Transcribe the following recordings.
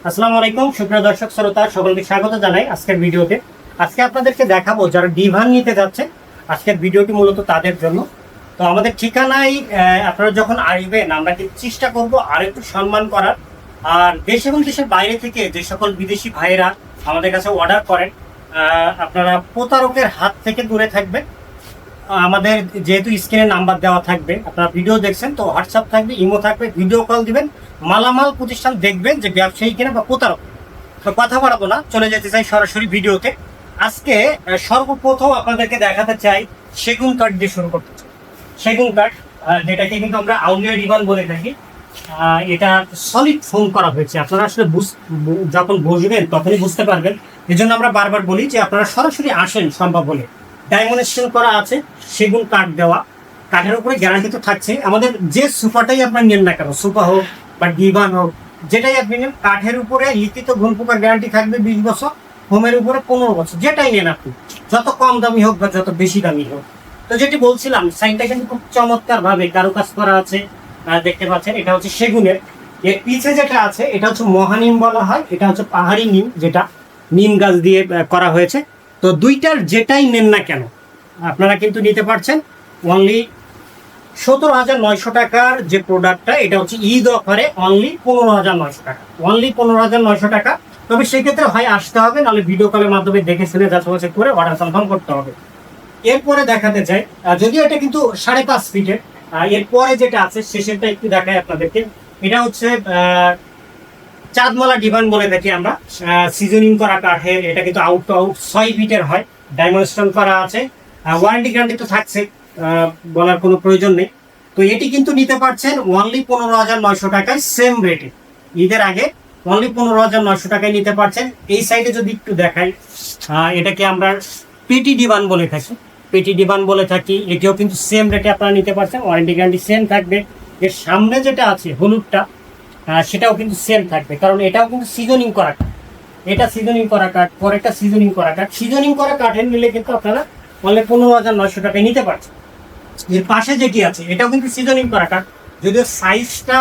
আসসালামু আলাইকুম সুপ্রিয় দর্শক শ্রোতা সকলকে স্বাগত জানাই আজকের ভিডিওতে। আজকে আপনাদেরকে দেখাবো যারা ডিভান নিতে যাচ্ছে, আজকের ভিডিওটি মূলত তাদের জন্য। তো আমাদের ঠিকানায় আপনারা যখন আসবেন আমরা কিন্তু চেষ্টা করব আর একটু সম্মান করার। আর দেশ এবং দেশের বাইরে থেকে যে সকল বিদেশি ভাইয়েরা আমাদের কাছে অর্ডার করেন, আপনারা প্রতারকের হাত থেকে দূরে থাকবেন। আমাদের যেহেতু স্ক্রিনে নাম্বার দেওয়া থাকবে, আপনারা ভিডিও দেখছেন তো হোয়াটসঅ্যাপ থাকবে, ইমো থাকবে, ভিডিও কল দিবেন। মালামাল প্রতিষ্ঠান দেখবেন যে ব্যবসায়ী কিনা বা প্রতারক। তো কথা বাড়াবো না, চলে যেতে চাই সরাসরি ভিডিওতে। আজকে সর্বপ্রথম আপনাদেরকে দেখাতে চাই সেগুন কাঠ দিয়ে শুরু করতে চাই। সেগুন কাঠ, যেটাকে কিন্তু আমরা আউলিয়া রিবান বলে থাকি। এটা সলিড ফোম করা হয়েছে। আপনারা আসলে যখন বসবেন তখনই বুঝতে পারবেন। এই জন্য আমরা বারবার বলি যে আপনারা সরাসরি আসেন সম্ভব হলে। ডাইমেনশন করা আছে, সেগুন কাঠ দেওয়া, কাঠের উপরে গ্যারান্টি তো থাকছে। আমাদের যে সোফাটাই আপনার নেন না কেন, সোফা হোক বা ডিভান হোক, যেটাই আপনি নেন, কাঠের উপরে লিখিত ঘুণ পোকার গ্যারান্টি থাকবে 20 বছর, হোমের উপরে 15 বছর, যেটাই নেন আপনি, যত কম দামি হোক বা যত বেশি দামি হোক। তো যেটি বলছিলাম, সাইনটা কিন্তু খুব চমৎকার ভাবে কারুকাজ করা আছে, দেখতে পাচ্ছেন। এটা হচ্ছে সেগুনের। এর পিছে যেটা আছে এটা হচ্ছে মহানিম বলা হয়, এটা হচ্ছে পাহাড়ি নিম, যেটা নিম গাছ দিয়ে করা হয়েছে। তো দুইটার যেটাই নেন না কেন আপনারা কিন্তু নিতে পারছেন অনলি 17,900 টাকার যে প্রোডাক্টটা, এটা হচ্ছে ঈদ অফারে অনলি 15,900 টাকা, অনলি 15,900 টাকা। তবে সেক্ষেত্রে হয় আসতে হবে, নাহলে ভিডিও কলের মাধ্যমে দেখে শুনে যাচাই করে অর্ডার কনফার্ম করতে হবে। এরপরে দেখাতে চাই, যদিও এটা কিন্তু 5.5 ফিটের। এরপরে যেটা আছে শেষেরটা একটু দেখাই আপনাদেরকে। এটা হচ্ছে চাঁদমালা ডিভান বলে থাকি আমরা। সিজনিং করা কাঠের, এটা কিন্তু আউট টু আউট 6 ফিটের হয়, ডায়মন্ড স্টোন করা আছে। ওয়ারেন্টি গ্যারান্টি তো থাকছে, বলার কোনো প্রয়োজন নেই। তো এটি কিন্তু নিতে পারছেন অনলি 15,900 টাকায়, সেম রেটে ঈদের আগে অনলি 15,900 টাকায় নিতে পারছেন। এই সাইডে যদি একটু দেখাই, এটাকে আমরা পেটি ডিভান বলে থাকি, পেটি ডিভান বলে থাকি। এটিও কিন্তু সেম রেটে আপনারা নিতে পারছেন, ওয়ারেন্টি গ্যারান্টি সেম থাকবে। এর সামনে যেটা আছে হলুদটা, সেটাও কিন্তু সেম থাকবে, কারণ এটাও কিন্তু সিজনিং করা কাঠ। এটা সিজনিং করা কাঠ, পরেরটা সিজনিং করা কাঠ। সিজনিং করা কাঠের নিলে কিন্তু আপনারা অনলি 15,900 টাকায় নিতে পারছেন। এর পাশে যেটি আছে এটাও কিন্তু সিজনিং করা কাঠ, যদিও সাইজটা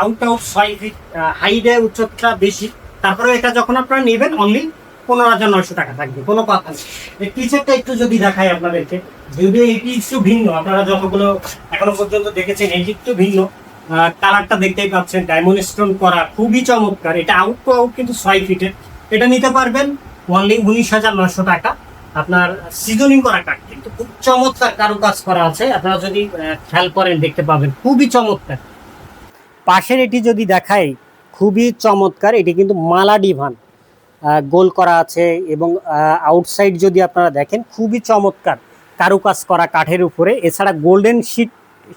আউট আউট 6 ফিট, হাইটে উচ্চতা বেশি। তারপরে এটা যখন আপনারা নেবেন অনলি 15,900 টাকা থাকবে, কোনো কথা নেই। এর পিছেরটা একটু যদি দেখাই আপনাদেরকে, যদিও এটি একটু ভিন্ন, আপনারা যতগুলো এখনো পর্যন্ত দেখেছেন এটি একটু ভিন্ন। কালারটা দেখতেই পাচ্ছেন, ডায়মন্ড স্টোন করা, খুবই চমৎকার। এটা আউট টু আউট কিন্তু 6 ফিটের। এটা নিতে পারবেন অনলি 19,900 টাকা। আপনার সিজনিং করা কাঠ, কিন্তু খুব চমৎকার কারুকাজ করা আছে। আপনারা যদি খেয়াল করেন দেখতে পাবেন খুবই চমৎকার। পাশের এটি যদি দেখাই, খুবই চমৎকার। এটি কিন্তু মালা ডিভান, গোল করা আছে, এবং আউটসাইড যদি আপনারা দেখেন খুবই চমৎকার কারুকাজ করা কাঠের উপরে। এছাড়া গোল্ডেন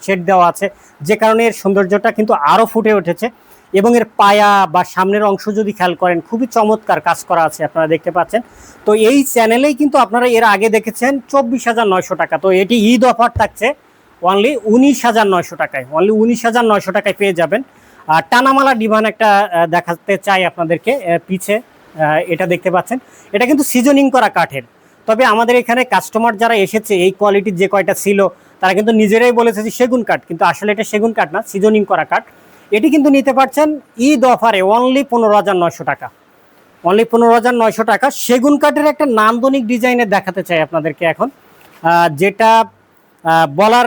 শেড দেওয়া আছে, যে কারণে এর সৌন্দর্যটা কিন্তু আরও ফুটে উঠেছে। এবং এর পায়া বা সামনের অংশ যদি খেয়াল করেন খুবই চমৎকার কাজ করা আছে, আপনারা দেখতে পাচ্ছেন। তো এই চ্যানেলেই কিন্তু আপনারা এর আগে দেখেছেন 24,900 টাকা। তো এটি ঈদ অফার থাকছে অনলি 19,900 টাকায়, অনলি 19,900 টাকায় পেয়ে যাবেন। আর টানামালা ডিভান একটা দেখাতে চাই আপনাদেরকে। পিছে এটা দেখতে পাচ্ছেন, এটা কিন্তু সিজনিং করা কাঠের। তবে আমাদের এখানে কাস্টমার যারা এসেছে, এই কোয়ালিটির যে কয়টা ছিল, তারা কিন্তু নিজেরাই বলেছে যে সেগুন কাঠ, কিন্তু আসলে এটা সেগুন কাঠ না, সিজনিং করা কাঠ। এটি কিন্তু নিতে পারছেন ঈদ অফারে অনলি 15,900 টাকা, অনলি 15,900 টাকা। সেগুন কাঠের একটা নান্দনিক ডিজাইনের দেখাতে চাই আপনাদেরকে এখন, যেটা বলার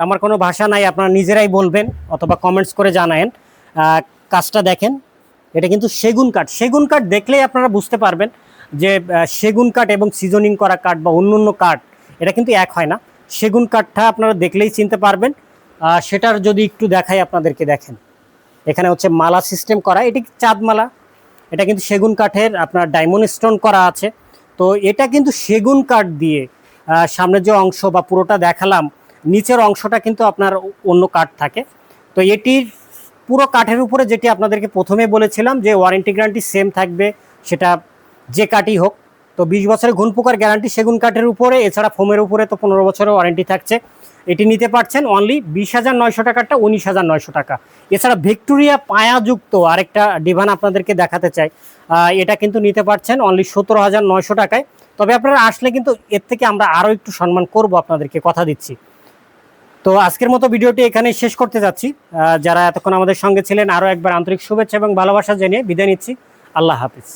আমার কোনো ভাষা নাই, আপনারা নিজেরাই বলবেন অথবা কমেন্টস করে জানায়েন। কাজটা দেখেন, এটা কিন্তু সেগুন কাঠ। সেগুন কাঠ দেখলেই আপনারা বুঝতে পারবেন যে সেগুন কাঠ এবং সিজনিং করা কাঠ বা অন্য অন্য কাঠ, এটা কিন্তু এক হয় না। সেগুন কাঠটা আপনারা দেখলেই চিনতে পারবেন। সেটার যদি একটু দেখাই আপনাদেরকে, দেখেন এখানে হচ্ছে মালা সিস্টেম করা, এটি চাঁদমালা। এটা কিন্তু সেগুন কাঠের, আপনার ডায়মন্ড স্টোন করা আছে। তো এটা কিন্তু সেগুন কাঠ দিয়ে সামনের যে অংশ বা পুরোটা দেখালাম, নিচের অংশটা কিন্তু আপনার অন্য কাঠ থাকে। তো এটির পুরো কাঠের উপরে যেটি আপনাদেরকে প্রথমে বলেছিলাম যে ওয়ারেন্টি গ্যারান্টি সেম থাকবে, সেটা যে কাঠই হোক। তো 20 বছরের ঘুণ পোকার গ্যারান্টি সেগুন কাঠের উপরে, এছাড়া ফোমের উপরে তো 15 বছরের ওয়ারেন্টি থাকছে। এটি নিতে পারছেন অনলি 20,900 টাকারটা 19,900 টাকা। এছাড়া ভিক্টোরিয়া পায়াযুক্ত আরেকটা ডিভান আপনাদেরকে দেখাতে চাই, এটা কিন্তু নিতে পারছেন অনলি 17,900 টাকায়। তবে আপনারা আসলে কিন্তু এর থেকে আমরা আরও একটু সম্মান করব আপনাদেরকে, কথা দিচ্ছি। তো আজকের মতো ভিডিওটি এখানে শেষ করতে যাচ্ছি। যারা এতক্ষণ আমাদের সঙ্গে ছিলেন, আরও একবার আন্তরিক শুভেচ্ছা এবং ভালোবাসা জানিয়ে বিদায় নিচ্ছি। আল্লাহ হাফিজ।